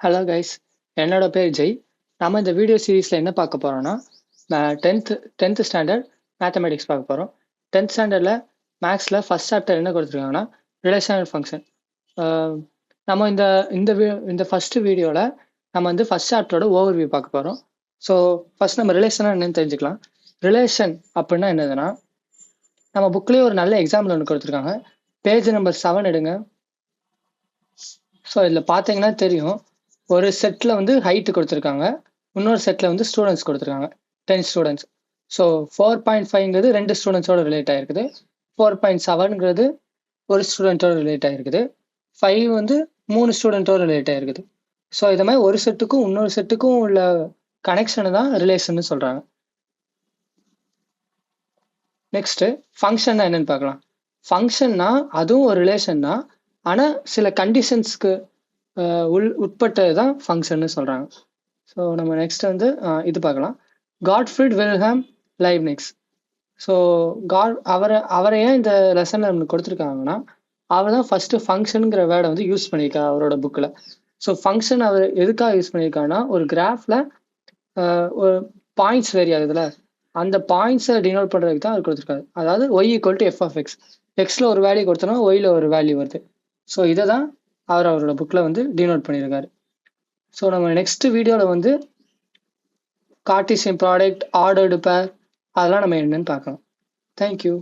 Hello guys, என்னோட பேர் ஜெய். நம்ம இந்த வீடியோ சீரீஸில் என்ன பார்க்க போகிறோம்னா, டென்த்து ஸ்டாண்டர்ட் மேத்தமெட்டிக்ஸ் பார்க்க போகிறோம். 10th ஸ்டாண்டர்டில் மேக்ஸில் ஃபஸ்ட் சாப்டர் என்ன கொடுத்துருக்காங்கன்னா, ரிலேஷனல் ஃபங்க்ஷன். நம்ம இந்த இந்த இந்த ஃபஸ்ட்டு வீடியோவில் நம்ம வந்து ஃபஸ்ட் சாப்டரோட ஓவர்வியூ பார்க்க போகிறோம். ஸோ ஃபஸ்ட் நம்ம ரிலேஷனாக என்னன்னு தெரிஞ்சுக்கலாம். ரிலேஷன் அப்படின்னா என்னதுன்னா, நம்ம புக்லேயே ஒரு நல்ல எக்ஸாம்பிள் ஒன்று கொடுத்துருக்காங்க. பேஜ் நம்பர் 7 எடுங்க. ஸோ இதில் பார்த்தீங்கன்னா தெரியும், ஒரு செட்டில் வந்து ஹைட்டு கொடுத்துருக்காங்க, இன்னொரு செட்டில் வந்து ஸ்டூடெண்ட்ஸ் கொடுத்துருக்காங்க, 10 ஸ்டூடெண்ட்ஸ். ஸோ 4.5ங்கிறது 2 ஸ்டூடெண்ட்ஸோட ரிலேட் ஆகிருக்குது, 4.7ங்கிறது ஒரு ஸ்டூடெண்ட்டோட ரிலேட் ஆகிருக்குது, 5 வந்து 3 ஸ்டூடெண்ட்டோட ரிலேட் ஆகிருக்குது. ஸோ இதை மாதிரி ஒரு செட்டுக்கும் இன்னொரு செட்டுக்கும் உள்ள கனெக்ஷனை தான் ரிலேஷன்னு சொல்கிறாங்க. நெக்ஸ்ட்டு ஃபங்க்ஷன்னா என்னன்னு பார்க்கலாம். ஃபங்க்ஷன்னா அதுவும் ஒரு ரிலேஷன் தான், ஆனால் சில கண்டிஷன்ஸ்க்கு உட்பட்டது தான் ஃபங்க்ஷன்னு சொல்கிறாங்க. ஸோ நம்ம நெக்ஸ்ட் வந்து இது பார்க்கலாம். காட்ஃப்ரிட் வில்ஹெல்ம் லைப்னிட்ஸ். ஸோ அவரை ஏன் இந்த லெசனில் நமக்கு கொடுத்துருக்காங்கன்னா, அவர் தான் ஃபஸ்ட்டு ஃபங்க்ஷனுங்கிற வேர்டை வந்து யூஸ் பண்ணியிருக்காரு அவரோட புக்கில். ஸோ ஃபங்க்ஷன் அவர் எதுக்காக யூஸ் பண்ணியிருக்காருன்னா, ஒரு கிராஃபில் ஒரு பாயிண்ட்ஸ் வேரி ஆகுதுல்ல, அந்த பாயிண்ட்ஸை டினோட் பண்ணுறதுக்கு தான் அவர் கொடுத்துருக்காரு. அதாவது Y equal to F of X, எக்ஸில் ஒரு வேல்யூ கொடுத்தோன்னா ஒய்யில் ஒரு வேல்யூ வருது. ஸோ இதை தான் அவரோட புக்கில் வந்து டினோட் பண்ணியிருக்காரு. ஸோ நம்ம நெக்ஸ்ட் வீடியோவில் வந்து கார்ட்டீசியன் ப்ராடக்ட், ஆர்டர்டு பேர், அதெல்லாம் நம்ம என்னன்னு பார்க்கலாம். தேங்க்யூ.